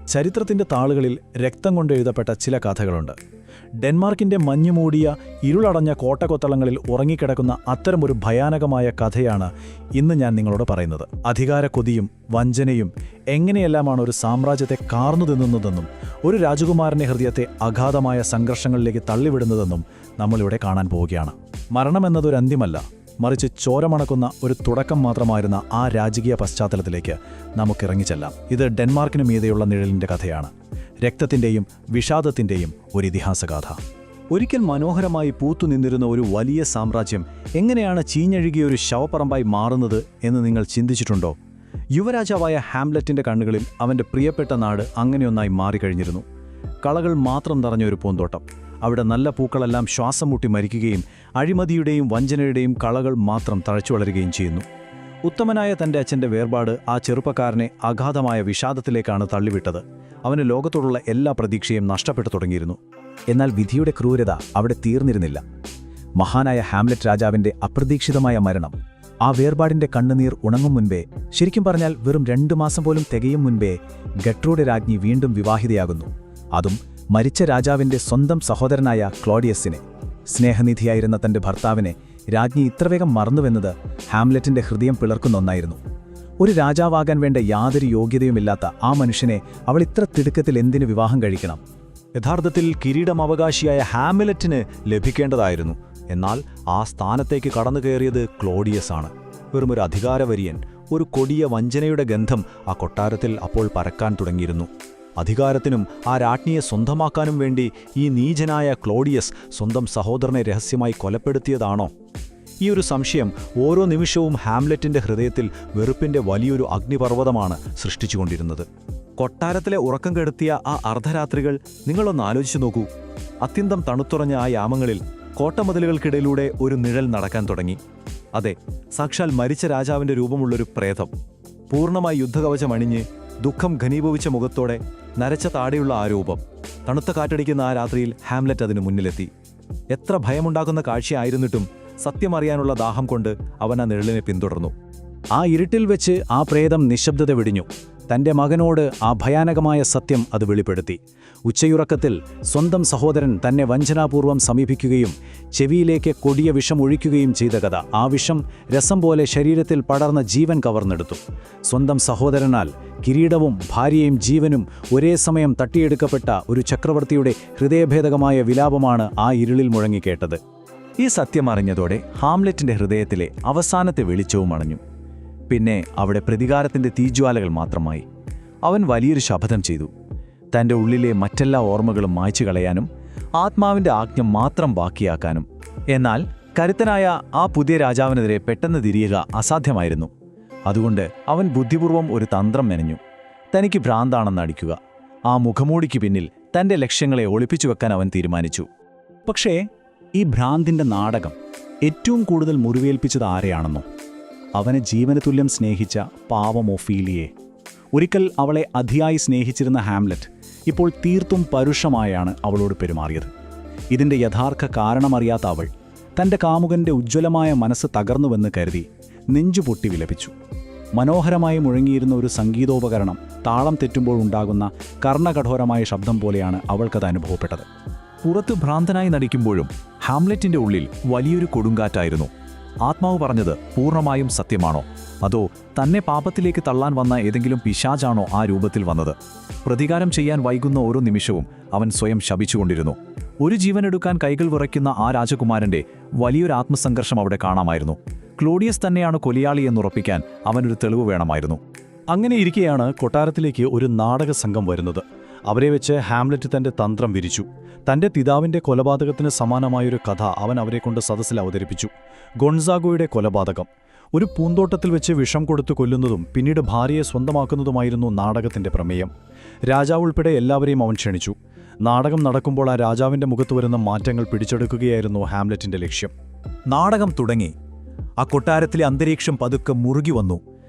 ചരിത്രത്തിന്റെ താളുകളിൽ രക്തം കൊണ്ട് എഴുതപ്പെട്ട ചില കഥകളുണ്ട്. ഡെൻമാർക്കിന്റെ മഞ്ഞുമൂടിയ ഇരുളടഞ്ഞ കോട്ടകൊത്തളങ്ങളിൽ ഉറങ്ങിക്കിടക്കുന്ന അത്തരമൊരു ഭയാനകമായ കഥയാണ് ഇന്ന് ഞാൻ നിങ്ങളോട് പറയുന്നത്. അധികാരക്കൊതിയും വഞ്ചനയും എങ്ങനെയെല്ലാമാണ് ഒരു സാമ്രാജ്യത്തെ കാർന്നു തിന്നുന്നതെന്നും ഒരു രാജകുമാരന്റെ ഹൃദയത്തെ അഗാധമായ സംഘർഷങ്ങളിലേക്ക് തള്ളിവിടുന്നതെന്നും നമ്മളിവിടെ കാണാൻ പോവുകയാണ്. മരണമെന്നതൊരു അന്ത്യമല്ല, മറിച്ച് ചോരമണക്കുന്ന ഒരു തുടക്കം മാത്രമായിരുന്ന ആ രാജകീയ പശ്ചാത്തലത്തിലേക്ക് നമുക്കിറങ്ങിച്ചെല്ലാം. ഇത് ഡെൻമാർക്കിനു മീതെയുള്ള നിഴലിന്റെ കഥയാണ്. രക്തത്തിന്റെയും വിഷാദത്തിന്റെയും ഒരു ഇതിഹാസഗാഥ. ഒരിക്കൽ മനോഹരമായി പൂത്തുനിന്നിരുന്ന ഒരു വലിയ സാമ്രാജ്യം എങ്ങനെയാണ് ചീഞ്ഞഴുകിയ ഒരു ശവപ്പറമ്പായി മാറുന്നത് എന്ന് നിങ്ങൾ ചിന്തിച്ചിട്ടുണ്ടോ? യുവരാജാവായ ഹാംലെറ്റിന്റെ കണ്ണുകളിൽ അവന്റെ പ്രിയപ്പെട്ട നാട് അങ്ങനെയൊന്നായി മാറിക്കഴിഞ്ഞിരുന്നു. കളകൾ മാത്രം നിറഞ്ഞൊരു പൂന്തോട്ടം. അവിടെ നല്ല പൂക്കളെല്ലാം ശ്വാസം മുട്ടി മരിക്കുകയും അഴിമതിയുടെയും വഞ്ചനയുടെയും കളകൾ മാത്രം തഴച്ചു വളരുകയും ചെയ്യുന്നു. ഉത്തമനായ തന്റെ അച്ഛന്റെ വേർപാട് ആ ചെറുപ്പക്കാരനെ അഗാധമായ വിഷാദത്തിലേക്കാണ് തള്ളിവിട്ടത്. അവന് ലോകത്തോടുള്ള എല്ലാ പ്രതീക്ഷയും നഷ്ടപ്പെട്ടു തുടങ്ങിയിരുന്നു. എന്നാൽ വിധിയുടെ ക്രൂരത അവിടെ തീർന്നിരുന്നില്ല. മഹാനായ ഹാംലെറ്റ് രാജാവിന്റെ അപ്രതീക്ഷിതമായ മരണം, ആ വേർപാടിന്റെ കണ്ണുനീർ ഉണങ്ങും മുൻപേ, ശരിക്കും പറഞ്ഞാൽ വെറും 2 മാസം പോലും തികയും മുൻപേ, ഗട്രൂഡ് രാജ്ഞി വീണ്ടും വിവാഹിതയാകുന്നു. അതും മരിച്ച രാജാവിന്റെ സ്വന്തം സഹോദരനായ ക്ലോഡിയസിനെ. സ്നേഹനിധിയായിരുന്ന തന്റെ ഭർത്താവിനെ രാജ്ഞി ഇത്രവേഗം മറന്നുവെന്നത് ഹാംലെറ്റിന്റെ ഹൃദയം പിളർക്കുന്ന ഒന്നായിരുന്നു. ഒരു രാജാവാകാൻ വേണ്ട യാതൊരു യോഗ്യതയുമില്ലാത്ത ആ മനുഷ്യനെ അവൾ ഇത്ര തിടുക്കത്തിൽ എന്തിനു വിവാഹം കഴിക്കണം? യഥാർത്ഥത്തിൽ കിരീടം അവകാശിയായ ഹാംലെറ്റിന് ലഭിക്കേണ്ടതായിരുന്നു. എന്നാൽ ആ സ്ഥാനത്തേക്ക് കടന്നു കയറിയത് ക്ലോഡിയസ് ആണ്. വെറുമൊരു അധികാരവരിയൻ. ഒരു കൊടിയ വഞ്ചനയുടെ ഗന്ധം ആ കൊട്ടാരത്തിൽ അപ്പോൾ പരക്കാൻ തുടങ്ങിയിരുന്നു. അധികാരത്തിനും ആ രാജ്ഞിയെ സ്വന്തമാക്കാനും വേണ്ടി ഈ നീചനായ ക്ലോഡിയസ് സ്വന്തം സഹോദരനെ രഹസ്യമായി കൊലപ്പെടുത്തിയതാണോ? ഈ ഒരു സംശയം ഓരോ നിമിഷവും ഹാംലെറ്റിന്റെ ഹൃദയത്തിൽ വെറുപ്പിന്റെ വലിയൊരു അഗ്നിപർവ്വതമാണ് സൃഷ്ടിച്ചുകൊണ്ടിരുന്നത്. കൊട്ടാരത്തിലെ ഉറക്കം കെടുത്തിയ ആ അർദ്ധരാത്രികൾ നിങ്ങളൊന്ന് ആലോചിച്ചു നോക്കൂ. അത്യന്തം തണുത്തുറഞ്ഞ ആ യാമങ്ങളിൽ കോട്ടമതിലുകൾക്കിടയിലൂടെ ഒരു നിഴൽ നടക്കാൻ തുടങ്ങി. അതെ, സാക്ഷാൽ മരിച്ച രാജാവിന്റെ രൂപമുള്ളൊരു പ്രേതം. പൂർണ്ണമായി യുദ്ധകവചം അണിഞ്ഞ് ദുഃഖം ഘനീഭവിച്ച മുഖത്തോടെ നരച്ച താടിയുള്ള ആ രൂപം. തണുത്ത കാറ്റടിക്കുന്ന ആ രാത്രിയിൽ ഹാംലെറ്റ് അതിനു മുന്നിലെത്തി. എത്ര ഭയമുണ്ടാക്കുന്ന കാഴ്ചയായിരുന്നിട്ടും സത്യമറിയാനുള്ള ദാഹം കൊണ്ട് അവൻ ആ നിഴലിനെ പിന്തുടർന്നു. ആ ഇരുട്ടിൽ വെച്ച് ആ പ്രേതം നിശബ്ദത വെടിഞ്ഞു. തന്റെ മകനോട് ആ ഭയാനകമായ സത്യം അത് വെളിപ്പെടുത്തി. ഉച്ചയുറക്കത്തിൽ സ്വന്തം സഹോദരൻ തന്നെ വഞ്ചനാപൂർവ്വം സമീപിക്കുകയും ചെവിയിലേക്ക് കൊടിയ വിഷം ഒഴിക്കുകയും ചെയ്ത കഥ. ആ വിഷം രസം പോലെ ശരീരത്തിൽ പടർന്ന ജീവൻ കവർന്നെടുത്തു. സ്വന്തം സഹോദരനാൽ കിരീടവും ഭാര്യയും ജീവനും ഒരേ സമയം തട്ടിയെടുക്കപ്പെട്ട ഒരു ചക്രവർത്തിയുടെ ഹൃദയഭേദകമായ വിലാപമാണ് ആ ഇരുളിൽ മുഴങ്ങിക്കേട്ടത്. ഈ സത്യം അറിഞ്ഞതോടെ ഹാംലെറ്റിന്റെ ഹൃദയത്തിലെ അവസാനത്തെ വെളിച്ചവും അണഞ്ഞു. പിന്നെ അവിടെ പ്രതികാരത്തിന്റെ തീജ്വാലകൾ മാത്രമായി. അവൻ വലിയൊരു ശപഥം ചെയ്തു. തന്റെ ഉള്ളിലെ മറ്റെല്ലാ ഓർമ്മകളും മായ്ച്ചു കളയാനും ആത്മാവിന്റെ ആജ്ഞ മാത്രം ബാക്കിയാക്കാനും. എന്നാൽ കരുത്തനായ ആ പുതിയ രാജാവിനെതിരെ പെട്ടെന്ന് തിരിയുക അസാധ്യമായിരുന്നു. അതുകൊണ്ട് അവൻ ബുദ്ധിപൂർവ്വം ഒരു തന്ത്രം മെനഞ്ഞു. തനിക്ക് ഭ്രാന്താണെന്ന് അടിക്കുക. ആ മുഖമൂടിക്ക് പിന്നിൽ തന്റെ ലക്ഷ്യങ്ങളെ ഒളിപ്പിച്ചു വെക്കാൻ അവൻ തീരുമാനിച്ചു. പക്ഷേ ഈ ഭ്രാന്തിന്റെ നാടകം ഏറ്റവും കൂടുതൽ മുറിവേൽപ്പിച്ചത് ആരെയാണെന്നോ? അവനെ ജീവന തുല്യം സ്നേഹിച്ച പാവം ഒഫീലിയെ. ഒരിക്കൽ അവളെ അതിയായി സ്നേഹിച്ചിരുന്ന ഹാംലെറ്റ് ഇപ്പോൾ തീർത്തും പരുഷമായാണ് അവളോട് പെരുമാറിയത്. ഇതിന്റെ യഥാർത്ഥ കാരണമറിയാത്ത അവൾ തന്റെ കാമുകന്റെ ഉജ്ജ്വലമായ മനസ്സ് തകർന്നുവെന്ന് കരുതി നെഞ്ചുപൊട്ടി വിലപിച്ചു. മനോഹരമായി മുഴങ്ങിയിരുന്ന ഒരു സംഗീതോപകരണം താളം തെറ്റുമ്പോൾ ഉണ്ടാകുന്ന കർണകഠോരമായ ശബ്ദം പോലെയാണ് അവൾക്കത് അനുഭവപ്പെട്ടത്. പുറത്ത് ഭ്രാന്തനായി നടിക്കുമ്പോഴും ഹാംലെറ്റിന്റെ ഉള്ളിൽ വലിയൊരു കൊടുങ്കാറ്റായിരുന്നു. ആത്മാവ് പറഞ്ഞത് പൂർണ്ണമായും സത്യമാണോ? അതോ തന്നെ പാപത്തിലേക്ക് തള്ളാൻ വന്ന ഏതെങ്കിലും പിശാചാണോ ആ രൂപത്തിൽ വന്നത്? പ്രതികാരം ചെയ്യാൻ വൈകുന്ന ഓരോ നിമിഷവും അവൻ സ്വയം ശപിച്ചുകൊണ്ടിരുന്നു. ഒരു ജീവനെടുക്കാൻ കൈകൾ വിറയ്ക്കുന്ന ആ രാജകുമാരന്റെ വലിയൊരു ആത്മസംഘർഷം അവിടെ കാണാമായിരുന്നു. ക്ലോഡിയസ് തന്നെയാണ് കൊലയാളി എന്നുറപ്പിക്കാൻ അവനൊരു തെളിവ് വേണമായിരുന്നു. അങ്ങനെ ഇരിക്കെയാണ് കൊട്ടാരത്തിലേക്ക് ഒരു നാടക സംഘം വരുന്നത്. അവരെ വെച്ച് ഹാംലെറ്റ് തന്റെ തന്ത്രം വിരിച്ചു. തന്റെ പിതാവിന്റെ കൊലപാതകത്തിന് സമാനമായൊരു കഥ അവൻ അവരെക്കൊണ്ട് സദസ്സിൽ അവതരിപ്പിച്ചു. ഗൊൺസാഗോയുടെ കൊലപാതകം. ഒരു പൂന്തോട്ടത്തിൽ വെച്ച് വിഷം കൊടുത്തു കൊല്ലുന്നതും പിന്നീട് ഭാര്യയെ സ്വന്തമാക്കുന്നതുമായിരുന്നു നാടകത്തിന്റെ പ്രമേയം. രാജാവ് ഉൾപ്പെടെ എല്ലാവരെയും അവൻ ക്ഷണിച്ചു. നാടകം നടക്കുമ്പോൾ ആ രാജാവിന്റെ മുഖത്ത് വരുന്ന മാറ്റങ്ങൾ പിടിച്ചെടുക്കുകയായിരുന്നു ഹാംലെറ്റിന്റെ ലക്ഷ്യം. നാടകം തുടങ്ങി. ആ കൊട്ടാരത്തിലെ അന്തരീക്ഷം പതുക്കെ മുറുകി വന്നു.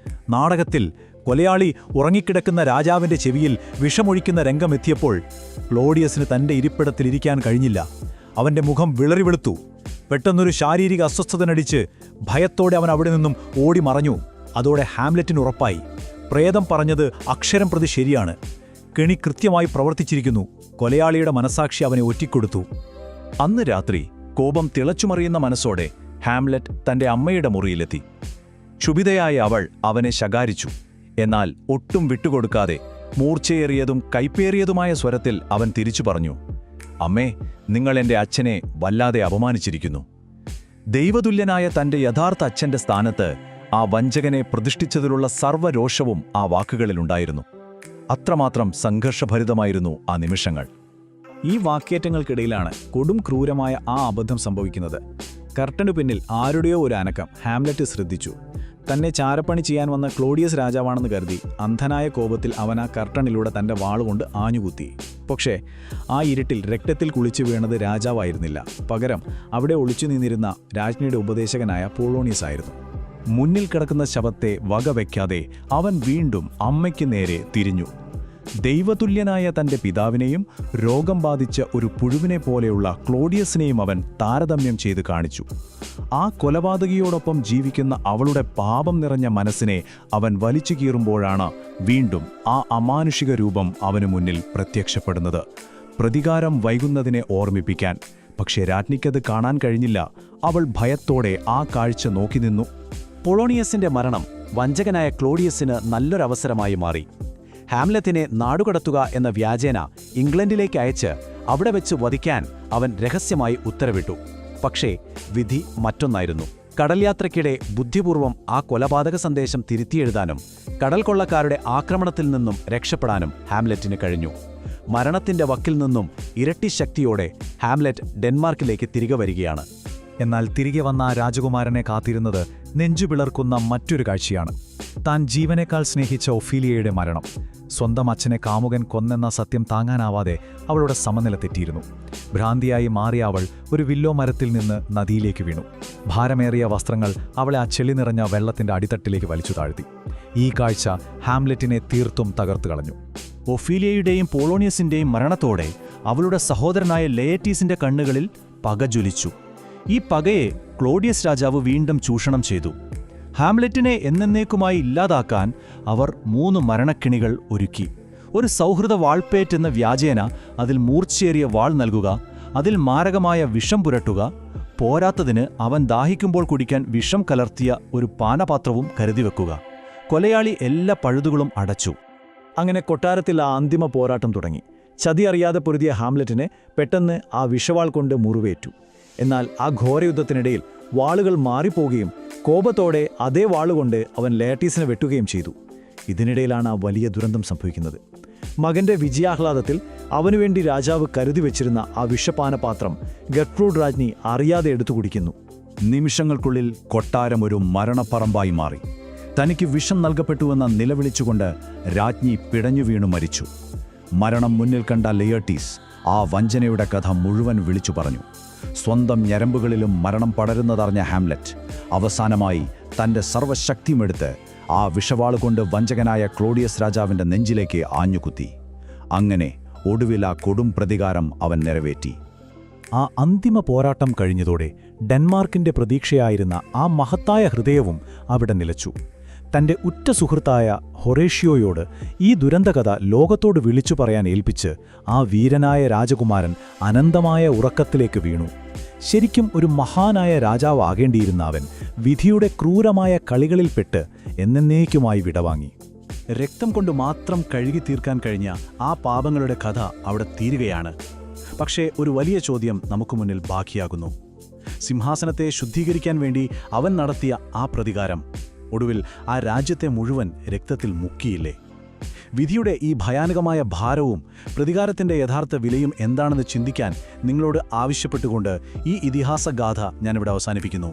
നാടകത്തിൽ കൊലയാളി ഉറങ്ങിക്കിടക്കുന്ന രാജാവിന്റെ ചെവിയിൽ വിഷമൊഴിക്കുന്ന രംഗമെത്തിയപ്പോൾ ക്ലോഡിയസിന് തന്റെ ഇരിപ്പിടത്തിലിരിക്കാൻ കഴിഞ്ഞില്ല. അവന്റെ മുഖം വിളറിവെളുത്തു. പെട്ടെന്നൊരു ശാരീരിക അസ്വസ്ഥത നടിച്ച് ഭയത്തോടെ അവൻ അവിടെ നിന്നും ഓടി മറഞ്ഞു. അതോടെ ഹാംലെറ്റിന് ഉറപ്പായി, പ്രേതം പറഞ്ഞത് അക്ഷരം പ്രതി ശരിയാണ്. കെണി കൃത്യമായി പ്രവർത്തിച്ചിരിക്കുന്നു. കൊലയാളിയുടെ മനസാക്ഷി അവനെ ഒറ്റിക്കൊടുത്തു. അന്ന് രാത്രി കോപം തിളച്ചുമറിയുന്ന മനസ്സോടെ ഹാംലെറ്റ് തന്റെ അമ്മയുടെ മുറിയിലെത്തി. ക്ഷുഭിതയായ അവൾ അവനെ ശകാരിച്ചു. എന്നാൽ ഒട്ടും വിട്ടുകൊടുക്കാതെ മൂർച്ചയേറിയതും കൈപ്പേറിയതുമായ സ്വരത്തിൽ അവൻ തിരിച്ചു പറഞ്ഞു, അമ്മേ, നിങ്ങൾ എന്റെ അച്ഛനെ വല്ലാതെ അപമാനിച്ചിരിക്കുന്നു. ദൈവതുല്യനായ തന്റെ യഥാർത്ഥ അച്ഛന്റെ സ്ഥാനത്ത് ആ വഞ്ചകനെ പ്രതിഷ്ഠിച്ചതിലുള്ള സർവ്വരോഷവും ആ വാക്കുകളിലുണ്ടായിരുന്നു. അത്രമാത്രം സംഘർഷഭരിതമായിരുന്നു ആ നിമിഷങ്ങൾ. ഈ വാക്കേറ്റങ്ങൾക്കിടയിലാണ് കൊടും ക്രൂരമായ ആ അബദ്ധം സംഭവിക്കുന്നത്. കർട്ടനു പിന്നിൽ ആരുടെയോ ഒരു അനക്കം ഹാംലെറ്റ് ശ്രദ്ധിച്ചു. തന്നെ ചാരപ്പണി ചെയ്യാൻ വന്ന ക്ലോഡിയസ് രാജാവാണെന്ന് കരുതി അന്ധനായ കോപത്തിൽ അവൻ ആ കർട്ടനിലൂടെ തന്റെ വാളുകൊണ്ട് ആഞ്ഞുകുത്തി. പക്ഷേ ആ ഇരുട്ടിൽ രക്തത്തിൽ കുളിച്ചു വീണത് രാജാവായിരുന്നില്ല. പകരം അവിടെ ഒളിച്ചു നിന്നിരുന്ന രാജ്ഞിയുടെ ഉപദേശകനായ പോളോണിയസ് ആയിരുന്നു. മുന്നിൽ കിടക്കുന്ന ശവത്തെ വകവയ്ക്കാതെ അവൻ വീണ്ടും അമ്മയ്ക്ക് നേരെ തിരിഞ്ഞു. ദൈവതുല്യനായ തന്റെ പിതാവിനെയും രോഗം ബാധിച്ച ഒരു പുഴുവിനെ പോലെയുള്ള ക്ലോഡിയസിനെയും അവൻ താരതമ്യം ചെയ്ത് കാണിച്ചു. ആ കൊലപാതകിയോടൊപ്പം ജീവിക്കുന്ന അവളുടെ പാപം നിറഞ്ഞ മനസ്സിനെ അവൻ വലിച്ചു കീറുമ്പോഴാണ് വീണ്ടും ആ അമാനുഷിക രൂപം അവനു മുന്നിൽ പ്രത്യക്ഷപ്പെടുന്നത്. പ്രതികാരം വൈകുന്നതിനെ ഓർമ്മിപ്പിക്കാൻ. പക്ഷേ രാജ്ഞിക്കത് കാണാൻ കഴിഞ്ഞില്ല. അവൾ ഭയത്തോടെ ആ കാഴ്ച നോക്കി നിന്നു. പൊളോണിയസിന്റെ മരണം വഞ്ചകനായ ക്ലോഡിയസിന് നല്ലൊരവസരമായി മാറി. ഹാംലെറ്റിനെ നാടുകടത്തുക എന്ന വ്യാജേന ഇംഗ്ലണ്ടിലേക്ക് അയച്ച് അവിടെ വെച്ച് വധിക്കാൻ അവൻ രഹസ്യമായി ഉത്തരവിട്ടു. പക്ഷേ വിധി മറ്റൊന്നായിരുന്നു. കടൽയാത്രയ്ക്കിടെ ബുദ്ധിപൂർവം ആ കൊലപാതക സന്ദേശം തിരുത്തിയെഴുതാനും കടൽ കൊള്ളക്കാരുടെ ആക്രമണത്തിൽ നിന്നും രക്ഷപ്പെടാനും ഹാംലെറ്റിന് കഴിഞ്ഞു. മരണത്തിന്റെ വക്കിൽ നിന്നും ഇരട്ടി ശക്തിയോടെ ഹാംലെറ്റ് ഡെൻമാർക്കിലേക്ക് തിരികെ വരികയാണ്. എന്നാൽ തിരികെ വന്ന ആ രാജകുമാരനെ കാത്തിരുന്നത് നെഞ്ചുപിളർക്കുന്ന മറ്റൊരു കാഴ്ചയാണ്. താൻ ജീവനേക്കാൾ സ്നേഹിച്ച ഒഫീലിയയുടെ മരണം. സ്വന്തം അച്ഛനെ കാമുകൻ കൊന്നെന്ന സത്യം താങ്ങാനാവാതെ അവളുടെ സമനില തെറ്റിയിരുന്നു. ഭ്രാന്തിയായി മാറിയ അവൾ ഒരു വില്ലോ മരത്തിൽ നിന്ന് നദിയിലേക്ക് വീണു. ഭാരമേറിയ വസ്ത്രങ്ങൾ അവളെ ആ ചെളി നിറഞ്ഞ വെള്ളത്തിന്റെ അടിത്തട്ടിലേക്ക് വലിച്ചു താഴ്ത്തി. ഈ കാഴ്ച ഹാംലെറ്റിനെ തീർത്തും തകർത്തു കളഞ്ഞു. ഒഫീലിയയുടെയും പോളോണിയസിന്റെയും മരണത്തോടെ അവളുടെ സഹോദരനായ ലെയറ്റീസിന്റെ കണ്ണുകളിൽ പക ജ്വലിച്ചു. ഈ പകയെ ക്ലോഡിയസ് രാജാവ് വീണ്ടും ചൂഷണം ചെയ്തു. ഹാംലെറ്റിനെ എന്നേക്കുമായി ഇല്ലാതാക്കാൻ അവർ 3 മരണക്കിണികൾ ഒരുക്കി. ഒരു സൗഹൃദ വാൾപ്പേറ്റെന്ന വ്യാജേന അതിൽ മൂർച്ചയേറിയ വാൾ നൽകുക, അതിൽ മാരകമായ വിഷം പുരട്ടുക, പോരാത്തതിന് അവൻ ദാഹിക്കുമ്പോൾ കുടിക്കാൻ വിഷം കലർത്തിയ ഒരു പാനപാത്രവും കരുതിവെക്കുക. കൊലയാളി എല്ലാ പഴുതുകളും അടച്ചു. അങ്ങനെ കൊട്ടാരത്തിൽ ആ അന്തിമ പോരാട്ടം തുടങ്ങി. ചതി അറിയാതെ പൊരുതിയ ഹാംലെറ്റിനെ പെട്ടെന്ന് ആ വിഷവാൾ കൊണ്ട് മുറിവേറ്റു. എന്നാൽ ആ ഘോരയുദ്ധത്തിനിടയിൽ വാളുകൾ മാറിപ്പോകുകയും കോപത്തോടെ അതേ വാളുകൊണ്ട് അവൻ ലെയറ്റീസിനെ വെട്ടുകയും ചെയ്തു. ഇതിനിടയിലാണ് ആ വലിയ ദുരന്തം സംഭവിക്കുന്നത്. മകന്റെ വിജയാഹ്ലാദത്തിൽ അവനുവേണ്ടി രാജാവ് കരുതി വെച്ചിരുന്ന ആ വിഷപാനപാത്രം ഗർട്രൂഡ് രാജ്ഞി അറിയാതെ എടുത്തു കുടിക്കുന്നു. നിമിഷങ്ങൾക്കുള്ളിൽ കൊട്ടാരം ഒരു മരണപ്പറമ്പായി മാറി. തനിക്ക് വിഷം നൽകപ്പെട്ടുവെന്ന നിലവിളിച്ചുകൊണ്ട് രാജ്ഞി പിടഞ്ഞു വീണു മരിച്ചു. മരണം മുന്നിൽ കണ്ട ലെയർട്ടീസ് ആ വഞ്ചനയുടെ കഥ മുഴുവൻ വിളിച്ചു പറഞ്ഞു. സ്വന്തം ഞരമ്പുകളിലും മരണം പടരുന്നതറിഞ്ഞ ഹാംലെറ്റ് അവസാനമായി തന്റെ സർവ്വശക്തിയുമെടുത്ത് ആ വിഷവാളുകൊണ്ട് വഞ്ചകനായ ക്ലോഡിയസ് രാജാവിന്റെ നെഞ്ചിലേക്ക് ആഞ്ഞുകുത്തി. അങ്ങനെ ഒടുവിൽ ആ കൊടും പ്രതികാരം അവൻ നിറവേറ്റി. ആ അന്തിമ പോരാട്ടം കഴിഞ്ഞതോടെ ഡെൻമാർക്കിന്റെ പ്രതീക്ഷയായിരുന്ന ആ മഹത്തായ ഹൃദയവും അവിടെ നിലച്ചു. തന്റെ ഉറ്റ സുഹൃത്തായ ഹൊറേഷ്യോയോട് ഈ ദുരന്തകഥ ലോകത്തോട് വിളിച്ചു പറയാൻ ഏൽപ്പിച്ച് ആ വീരനായ രാജകുമാരൻ അനന്തമായ ഉറക്കത്തിലേക്ക് വീണു. ശരിക്കും ഒരു മഹാനായ രാജാവാകേണ്ടിയിരുന്ന അവൻ വിധിയുടെ ക്രൂരമായ കളികളിൽപ്പെട്ട് എന്നേക്കുമായി വിടവാങ്ങി. രക്തം കൊണ്ട് മാത്രം കഴുകി തീർക്കാൻ കഴിഞ്ഞ ആ പാപങ്ങളുടെ കഥ അവിടെ തീരുകയാണ്. പക്ഷേ ഒരു വലിയ ചോദ്യം നമുക്ക് മുന്നിൽ ബാക്കിയാകുന്നു. സിംഹാസനത്തെ ശുദ്ധീകരിക്കാൻ വേണ്ടി അവൻ നടത്തിയ ആ പ്രതികാരം ഒടുവിൽ ആ രാജ്യത്തെ മുഴുവൻ രക്തത്തിൽ മുക്കിയില്ലേ? വിധിയുടെ ഈ ഭയാനകമായ ഭാരവും പ്രതികാരത്തിന്റെ യഥാർത്ഥ വിലയും എന്താണെന്ന് ചിന്തിക്കാൻ നിങ്ങളോട് ആവശ്യപ്പെട്ടുകൊണ്ട് ഈ ഇതിഹാസഗാഥ ഞാനിവിടെ അവസാനിപ്പിക്കുന്നു.